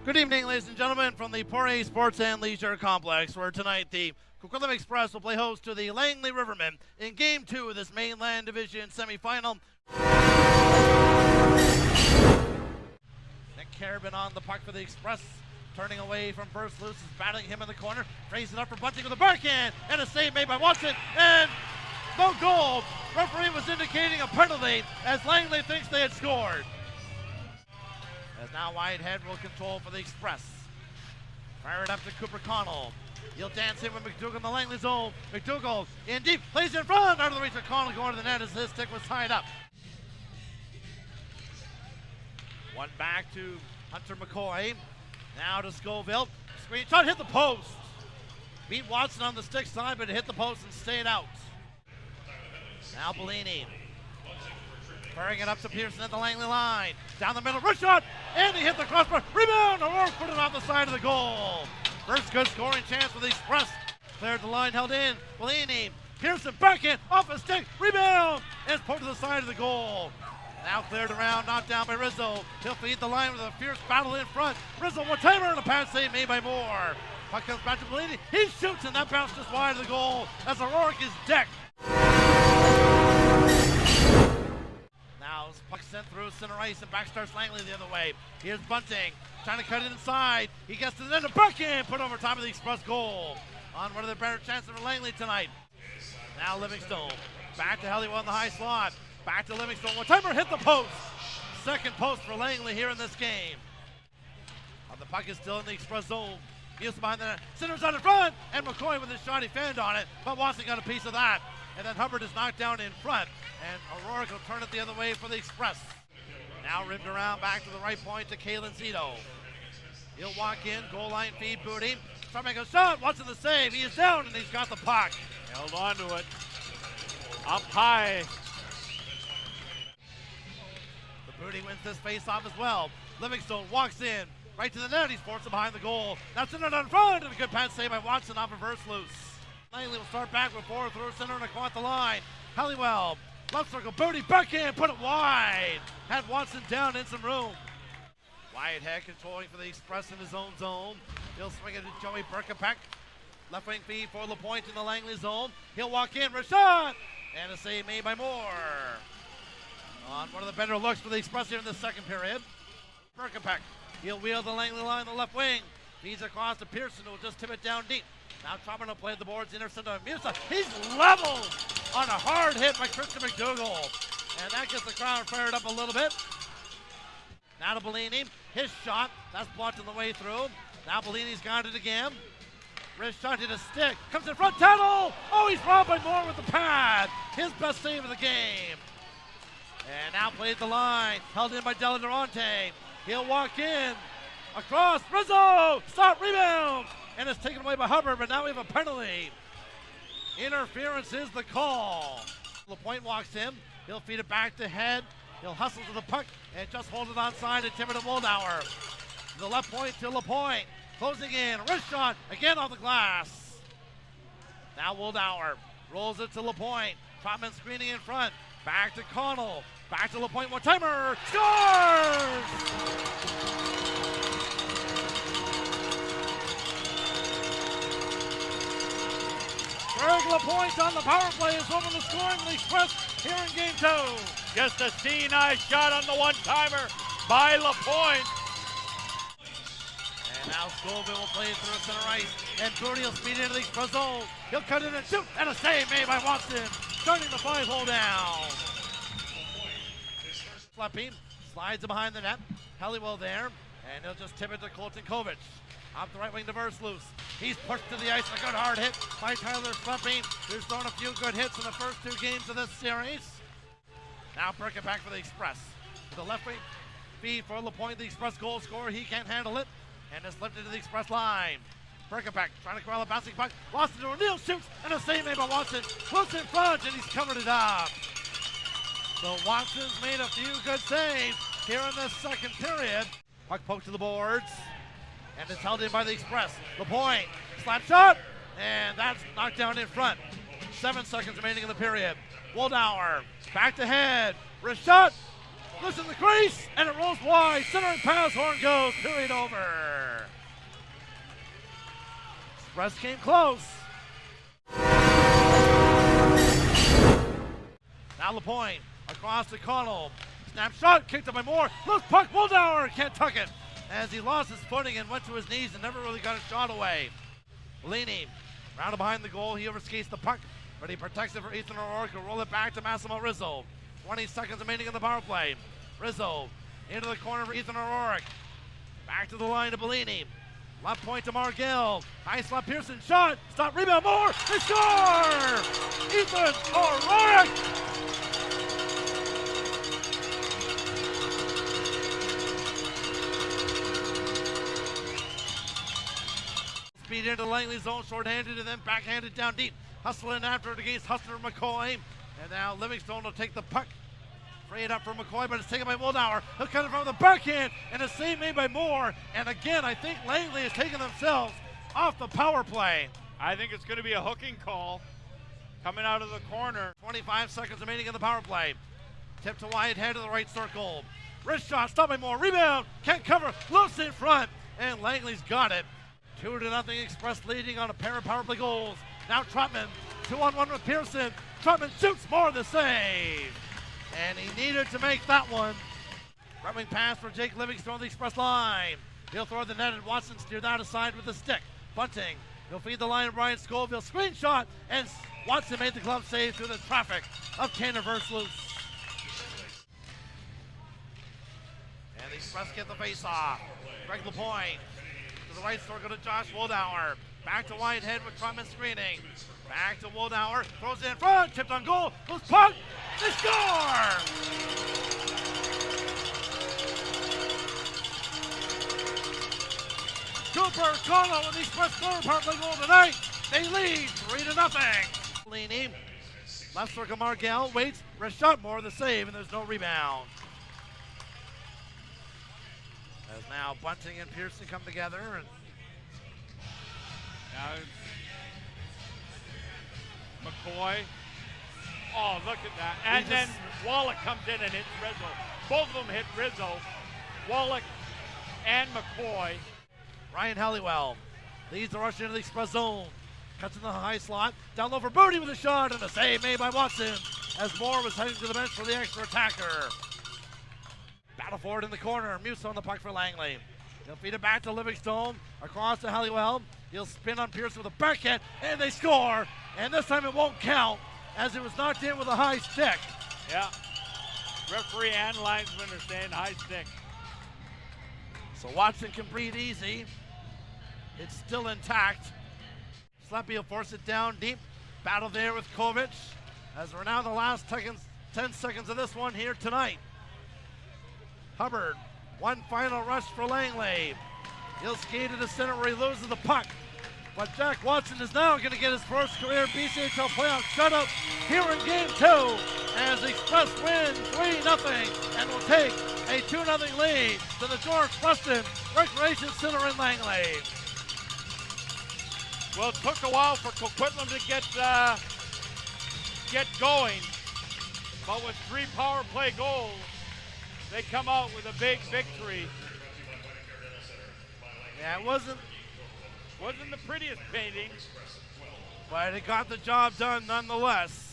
Good evening, ladies and gentlemen, from the Poirier Sports and Leisure Complex, where tonight the Coquitlam Express will play host to the Langley Rivermen in Game 2 of this Mainland Division semifinal. Nick Carabin on the puck for the Express, turning away from first loose, is battling him in the corner, raising it up for Bunting with a backhand, and a save made by Watson, and no goal. Referee was indicating a penalty as Langley thinks they had scored. As now Whitehead will control for the Express. Fire it up to Cooper Connell. He'll dance in with McDougall in the Langley zone. McDougall in deep, plays in front, out of the reach of Connell, going to the net as his stick was tied up. One back to Hunter McCoy. Now to Scoville. Screen shot, hit the post. Beat Watson on the stick side, but it hit the post and stayed out. Now Bellini. Firing it up to Pearson at the Langley line. Down the middle, wrist shot, and he hit the crossbar. Rebound, O'Rourke put it off the side of the goal. First good scoring chance for the Express. Cleared the line, held in. Bellini, Pearson backhand, off a stick, rebound, and it's put to the side of the goal. Now cleared around, knocked down by Rizzo. He'll feed the line with a fierce battle in front. Rizzo, one-timer, and a pass save made by Moore. Puck comes back to Bellini. He shoots, and that bounce just wide of the goal as O'Rourke is decked. Now puck sent through center ice and back starts Langley the other way. Here's Bunting trying to cut it inside. He gets to the net of backhand, put over top of the Express goal. On one of the better chances for Langley tonight. Now Livingstone back to Helliwell in the high slot. Back to Livingstone. One-timer hit the post. Second post for Langley here in this game. The puck is still in the Express zone. He's behind the net. Center's on in front, and McCoy with his shot, he fanned on it, but Watson got a piece of that. And then Hubbard is knocked down in front, and O'Rourke will turn it the other way for the Express. Now rimmed around back to the right point to Kalen Zito. He'll walk in, goal line feed, Booty. Trying to make a shot, Watson the save. He is down, and he's got the puck. Held on to it. Up high. The Booty wins this face-off as well. Livingstone walks in, right to the net. He's forced behind the goal. Now Center in front, and a good pass save by Watson off reverse loose. Langley will start back with four, through center and across the line. Halliwell, left circle, Booty, backhand, put it wide. Had Watson down in some room. Whitehead controlling for the Express in his own zone. He'll swing it to Joey Berkapek. Left wing feed for LaPointe in the Langley zone. He'll walk in, Rashad, and a save made by Moore. On one of the better looks for the Express here in the second period. Berkapek, he'll wheel the Langley line on the left wing. Feeds across to Pearson, who will just tip it down deep. Now Trumman will play the boards, intercept on Musa. He's leveled on a hard hit by Christian McDougall. And that gets the crowd fired up a little bit. Now to Bellini. His shot, that's blocked on the way through. Now Bellini's got it again. Wrist shot hit a stick. Comes in front, Tuttle! Oh, he's robbed by Moore with the pad. His best save of the game. And now plays the line. Held in by Della Durante. He'll walk in. Across, Rizzo! Stop, rebound! And it's taken away by Hubbard, but now we have a penalty. Interference is the call. LaPointe walks in. He'll feed it back to Head. He'll hustle to the puck and just hold it onside and tip it to Woldauer. The left point to LaPointe. Closing in. Wrist shot again off the glass. Now Woldauer rolls it to LaPointe. Trotman screening in front. Back to Connell. Back to LaPointe. One-timer. Scores! Greg LaPointe on the power play is over the scoring for the Express here in Game 2. Just a C-nice shot on the one-timer by LaPointe. And now Scoville will play it through center ice. And Booty will speed into the Express zone. He'll cut in and shoot. And a save made by Watson. Starting the 5-hole down. Flipping. Slides it behind the net. Helliwell there. And he'll just tip it to Colton Kovic. Off the right wing to Versluis. He's pushed to the ice. A good hard hit by Tyler Flipping, who's thrown a few good hits in the first two games of this series. Now Berkapek for the Express. To the left wing. Feed for LaPointe, the Express goal scorer. He can't handle it. And it's lifted to the Express line. Berkapek trying to corral a bouncing puck. Watson to O'Neill shoots. And a save made by Watson. Close in front, and he's covered it up. So Watson's made a few good saves here in this second period. Puck poked to the boards. And it's held in by the Express. LaPointe, slap shot, and that's knocked down in front. 7 seconds remaining in the period. Woldauer, back to Head, wrist shot, looks in the crease, and it rolls wide. Centering pass, horn goes, period over. Express came close. Now LaPointe, across to Connell. Snap shot, kicked up by Moore. Loose puck, Wildauer can't tuck it. As he lost his footing and went to his knees and never really got a shot away. Bellini, rounded behind the goal, he overskates the puck, but he protects it for Ethan O'Rourke, who'll roll it back to Massimo Rizzo. 20 seconds remaining in the power play. Rizzo into the corner for Ethan O'Rourke. Back to the line to Bellini. Left point to Margell. High slot Pearson, shot, stop, rebound, Moore, they score! Ethan O'Rourke! Speed into Langley zone, short-handed, and then backhanded down deep. Hustling after it against Hustler McCoy. And now Livingstone will take the puck. Free it up for McCoy, but it's taken by Wildauer. He'll cut it from the backhand, and a save made by Moore. And again, I think Langley has taken themselves off the power play. I think it's going to be a hooking call coming out of the corner. 25 seconds remaining in the power play. Tip to wide head to the right circle. Wrist shot, stopped by Moore. Rebound, can't cover, loose in front, and Langley's got it. 2-0 Express leading on a pair of power play goals. Now Trotman, 2-on-1 with Pearson. Trotman shoots, Moore the save. And he needed to make that one. Running pass for Jake Livingstone, the Express line. He'll throw the net and Watson steered that aside with the stick. Bunting, he'll feed the line of Brian Scoville. Screenshot, and Watson made the glove save through the traffic of Tanner Versluis. And the Express get the face off. Greg LaPointe. To the right circle to Josh Wildauer. Back to Whitehead with Trotman screening. Back to Wildauer. Throws it in front. Tipped on goal. Loose puck. They score! Cooper Connell with the Express third power play goal tonight. They lead 3-0. Leaning. Left circle Margell. Waits. Wrist shot. Moore the save, and there's no rebound. As now Bunting and Pearson come together, and now McCoy. Oh, look at that. And then Wallach comes in and hits Rizzo. Both of them hit Rizzo. Wallach and McCoy. Ryan Halliwell leads the rush into the Express zone. Cuts in the high slot. Down low for Booty with a shot, and a save made by Watson as Moore was heading to the bench for the extra attacker. Battle forward in the corner. Muse on the puck for Langley. He'll feed it back to Livingstone. Across to Halliwell. He'll spin on Pearson with a backhand, and they score. And this time it won't count as it was knocked in with a high stick. Yeah. Referee and linesman are saying high stick. So Watson can breathe easy. It's still intact. Slappy will force it down deep. Battle there with Kovic as we're now in the last 10 seconds of this one here tonight. Hubbard, one final rush for Langley. He'll skate to the center where he loses the puck. But Jack Watson is now going to get his first career BCHL playoff shutout here in Game 2 as Express wins 3-0 and will take a 2-0 lead to the George Preston Recreation Center in Langley. Well, it took a while for Coquitlam to get going, but with 3 power play goals, they come out with a big victory. Yeah, it wasn't the prettiest painting, but it got the job done nonetheless.